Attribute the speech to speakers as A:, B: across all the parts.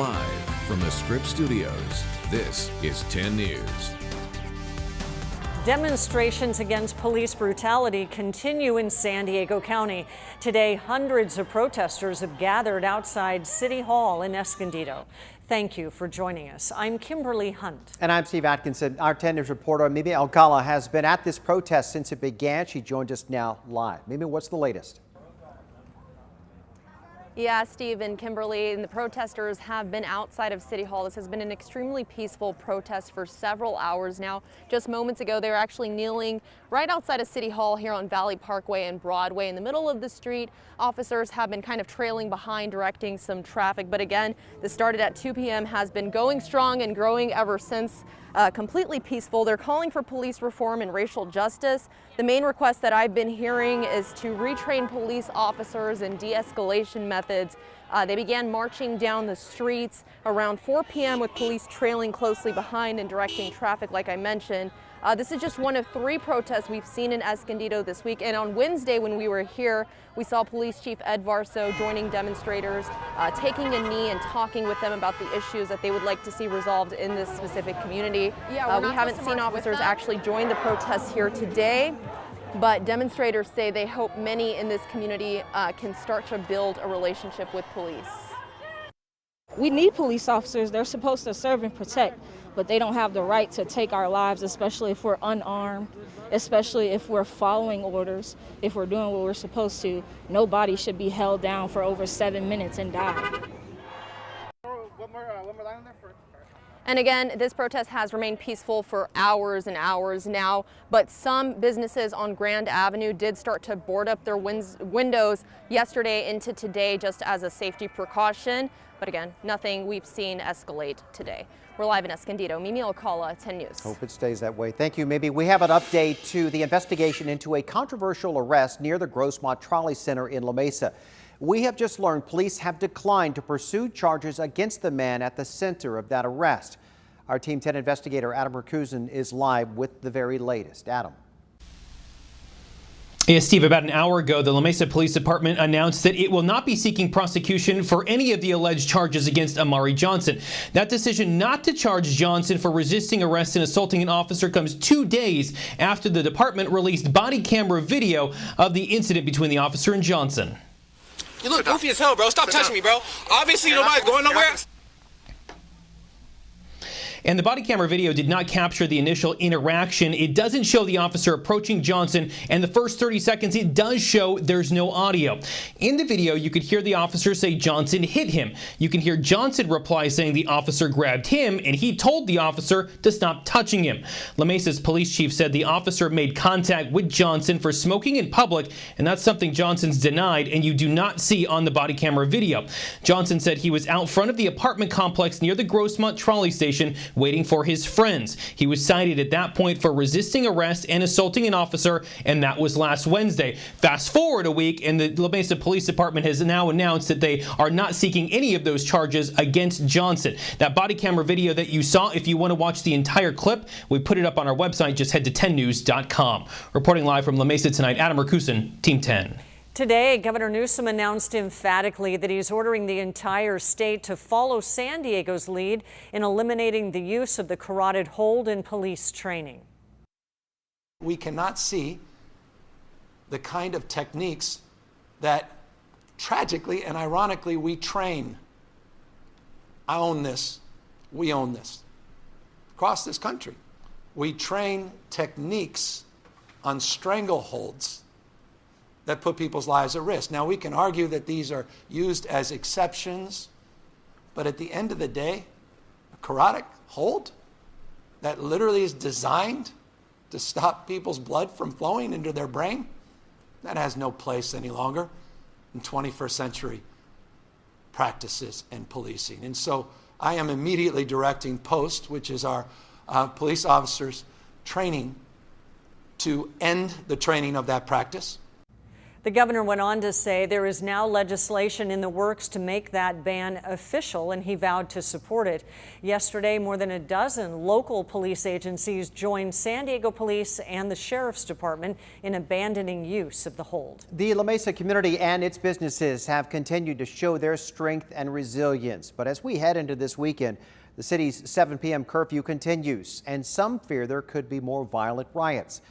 A: Live from the Scripps Studios, this is 10 News.
B: Demonstrations against police brutality continue in San Diego County. Today, hundreds of protesters have gathered outside City Hall in Escondido. Thank you for joining us. I'm Kimberly Hunt.
C: And I'm Steve Atkinson. Our 10 News reporter, Mimi Alcala, has been at this protest since it began. She joined us now live. Mimi, what's the latest?
D: Yeah, Steve and Kimberly, and the protesters have been outside of City Hall. This has been an extremely peaceful protest for several hours now. Just moments ago, they were actually kneeling right outside of City Hall here on Valley Parkway and Broadway in the middle of the street. Officers have been kind of trailing behind, directing some traffic. But again, this started at 2 p.m., has been going strong and growing ever since. Completely peaceful. They're calling for police reform and racial justice. The main request that I've been hearing is to retrain police officers in de-escalation methods. They began marching down the streets around 4 p.m. with police trailing closely behind and directing traffic, like I mentioned. This is just one of 3 protests we've seen in Escondido this week. And on Wednesday, when we were here, we saw Police Chief Ed Varso joining demonstrators, taking a knee and talking with them about the issues that they would like to see resolved in this specific community. We haven't seen officers actually join the protests here today, but demonstrators say they hope many in this community can start to build a relationship with police.
E: We need police officers. They're supposed to serve and protect, but they don't have the right to take our lives, especially if we're unarmed, especially if we're following orders, if we're doing what we're supposed to. Nobody should be held down for over 7 minutes and die.
D: And again, this protest has remained peaceful for hours and hours now, but some businesses on Grand Avenue did start to board up their windows yesterday into today just as a safety precaution. But again, nothing we've seen escalate today. We're live in Escondido. Mimi Alcala, 10 News.
C: Hope it stays that way. Thank you, Mimi. We have an update to the investigation into a controversial arrest near the Grossmont Trolley Center in La Mesa. We have just learned police have declined to pursue charges against the man at the center of that arrest. Our Team 10 investigator Adam Rakusin is live with the very latest. Adam.
F: Yes, Steve, about an hour ago, the La Mesa Police Department announced that it will not be seeking prosecution for any of the alleged charges against Amari Johnson. That decision not to charge Johnson for resisting arrest and assaulting an officer comes 2 days after the department released body camera video of the incident between the officer and Johnson.
G: You look goofy as hell, bro. Stop touching me, bro. Obviously, nobody's going nowhere.
F: And the body camera video did not capture the initial interaction. It doesn't show the officer approaching Johnson, and the first 30 seconds it does show there's no audio. In the video, you could hear the officer say Johnson hit him. You can hear Johnson reply saying the officer grabbed him, and he told the officer to stop touching him. La Mesa's police chief said the officer made contact with Johnson for smoking in public, and that's something Johnson's denied and you do not see on the body camera video. Johnson said he was out front of the apartment complex near the Grossmont Trolley Station waiting for his friends. He was cited at that point for resisting arrest and assaulting an officer, and that was last Wednesday. Fast forward a week, and the La Mesa Police Department has now announced that they are not seeking any of those charges against Johnson. That body camera video that you saw, if you want to watch the entire clip, we put it up on our website. Just head to 10news.com. Reporting live from La Mesa tonight, Adam Rakusin, Team 10.
B: Today, Governor Newsom announced emphatically that he's ordering the entire state to follow San Diego's lead in eliminating the use of the carotid hold in police training.
H: We cannot see the kind of techniques that tragically and ironically we train. I own this. We own this. Across this country, we train techniques on strangleholds that put people's lives at risk. Now, we can argue that these are used as exceptions, but at the end of the day, a carotid hold that literally is designed to stop people's blood from flowing into their brain, that has no place any longer in 21st century practices and policing. And so I am immediately directing POST, which is our police officers training, to end the training of that practice.
B: The governor went on to say there is now legislation in the works to make that ban official, and he vowed to support it. Yesterday, more than a dozen local police agencies joined San Diego Police and the Sheriff's Department in abandoning use of the hold.
C: The La Mesa community and its businesses have continued to show their strength and resilience. But as we head into this weekend, the city's 7 p.m. curfew continues, and some fear there could be more violent riots.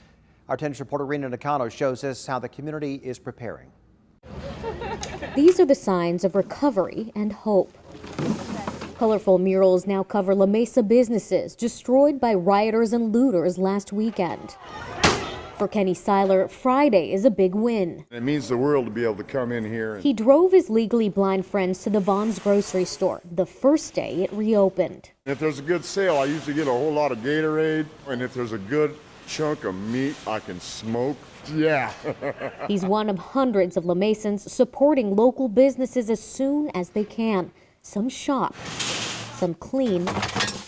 C: Our 10 News reporter Rena Nakano shows us how the community is preparing.
I: These are the signs of recovery and hope. Colorful murals now cover La Mesa businesses destroyed by rioters and looters last weekend. For Kenny Seiler, Friday is a big win.
J: It means the world to be able to come in here.
I: He drove his legally blind friends to the Vaughn's grocery store the first day it reopened.
J: If there's a good sale, I usually get a whole lot of Gatorade, and if there's a good chunk of meat I can smoke, yeah.
I: He's one of hundreds of La Mesans supporting local businesses as soon as they can. Some shop, some clean,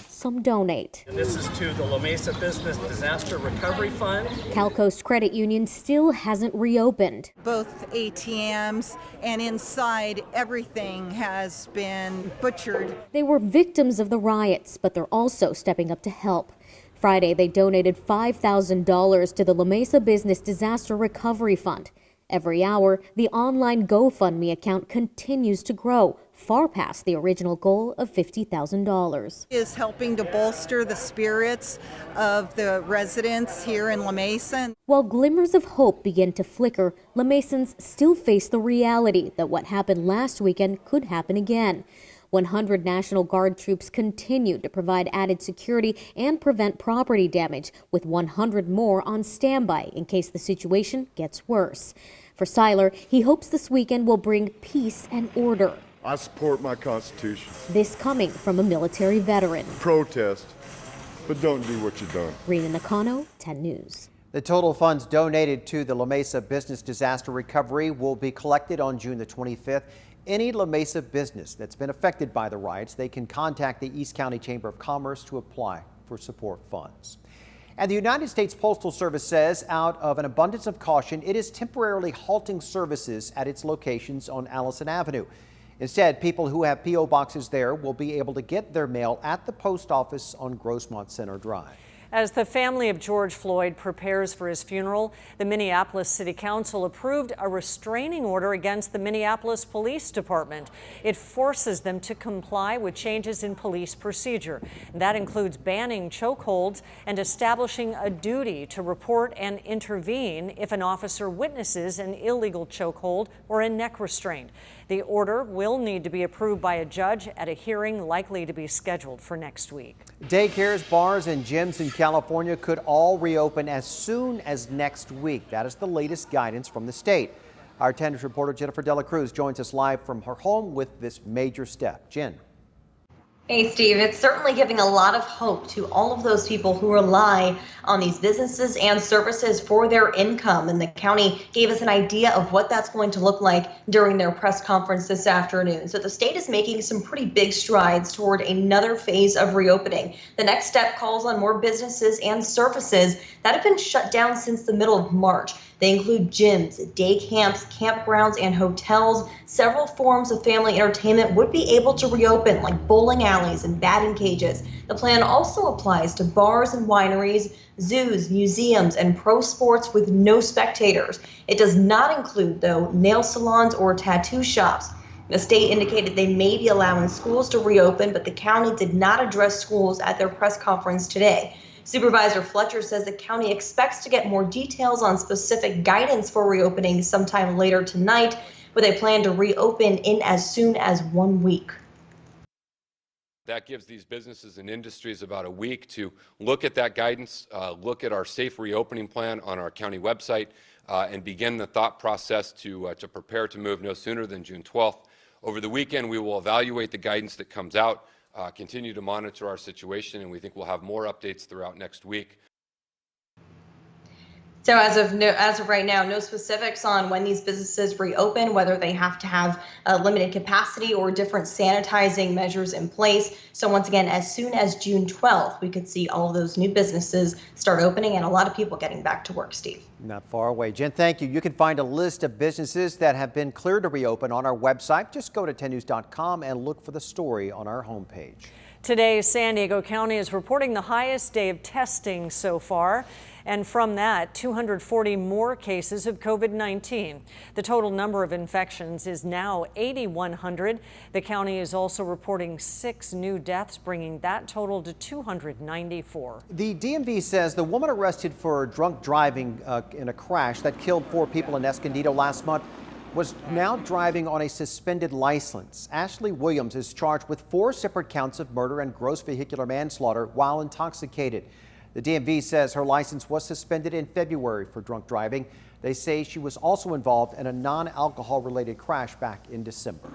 I: some donate.
K: And this is to the La Mesa Business Disaster Recovery Fund.
I: Cal Coast Credit Union still hasn't reopened.
L: Both ATMs and inside everything has been butchered.
I: They were victims of the riots, but they're also stepping up to help. Friday, they donated $5,000 to the La Mesa Business Disaster Recovery Fund. Every hour, the online GoFundMe account continues to grow, far past the original goal of $50,000.
L: Is helping to bolster the spirits of the residents here in La Mesa.
I: While glimmers of hope begin to flicker, La Mesans still face the reality that what happened last weekend could happen again. 100 National Guard troops continue to provide added security and prevent property damage, with 100 more on standby in case the situation gets worse. For Seiler, he hopes this weekend will bring peace and order.
J: I support my Constitution.
I: This coming from a military veteran.
J: Protest, but don't do what you've done.
I: Rena Nakano, 10 News.
C: The total funds donated to the La Mesa Business Disaster Recovery will be collected on June the 25th. Any La Mesa business that's been affected by the riots, they can contact the East County Chamber of Commerce to apply for support funds. And the United States Postal Service says, out of an abundance of caution, it is temporarily halting services at its locations on Allison Avenue. Instead, people who have P.O. boxes there will be able to get their mail at the post office on Grossmont Center Drive.
B: As the family of George Floyd prepares for his funeral, the Minneapolis City Council approved a restraining order against the Minneapolis Police Department. It forces them to comply with changes in police procedure. That includes banning chokeholds and establishing a duty to report and intervene if an officer witnesses an illegal chokehold or a neck restraint. The order will need to be approved by a judge at a hearing likely to be scheduled for next week.
C: Daycares, bars, and gyms in California could all reopen as soon as next week. That is the latest guidance from the state. Our 10 News reporter Jennifer Dela Cruz joins us live from her home with this major step. Jen.
M: Hey, Steve, it's certainly giving a lot of hope to all of those people who rely on these businesses and services for their income. And the county gave us an idea of what that's going to look like during their press conference this afternoon. So the state is making some pretty big strides toward another phase of reopening. The next step calls on more businesses and services that have been shut down since the middle of March. They include gyms, day camps, campgrounds, and hotels. Several forms of family entertainment would be able to reopen, like bowling alleys and batting cages. The plan also applies to bars and wineries, zoos, museums, and pro sports with no spectators. It does not include, though, nail salons or tattoo shops. The state indicated they may be allowing schools to reopen, but the county did not address schools at their press conference today. Supervisor Fletcher says the county expects to get more details on specific guidance for reopening sometime later tonight, but they plan to reopen in as soon as 1 week.
N: That gives these businesses and industries about a week to look at that guidance, look at our safe reopening plan on our county website, and begin the thought process to prepare to move no sooner than June 12th. Over the weekend, we will evaluate the guidance that comes out, continue to monitor our situation, and we think we'll have more updates throughout next week.
M: So as of right now, no specifics on when these businesses reopen, whether they have to have limited capacity or different sanitizing measures in place. So once again, as soon as June 12th, we could see all of those new businesses start opening and a lot of people getting back to work, Steve.
C: Not far away. Jen, thank you. You can find a list of businesses that have been cleared to reopen on our website. Just go to 10news.com and look for the story on our homepage.
B: Today, San Diego County is reporting the highest day of testing so far. And from that, 240 more cases of COVID-19. The total number of infections is now 8,100. The county is also reporting 6 new deaths, bringing that total to 294.
C: The DMV says the woman arrested for drunk driving in a crash that killed 4 people in Escondido last month was now driving on a suspended license. Ashley Williams is charged with 4 separate counts of murder and gross vehicular manslaughter while intoxicated. The DMV says her license was suspended in February for drunk driving. They say she was also involved in a non-alcohol related crash back in December.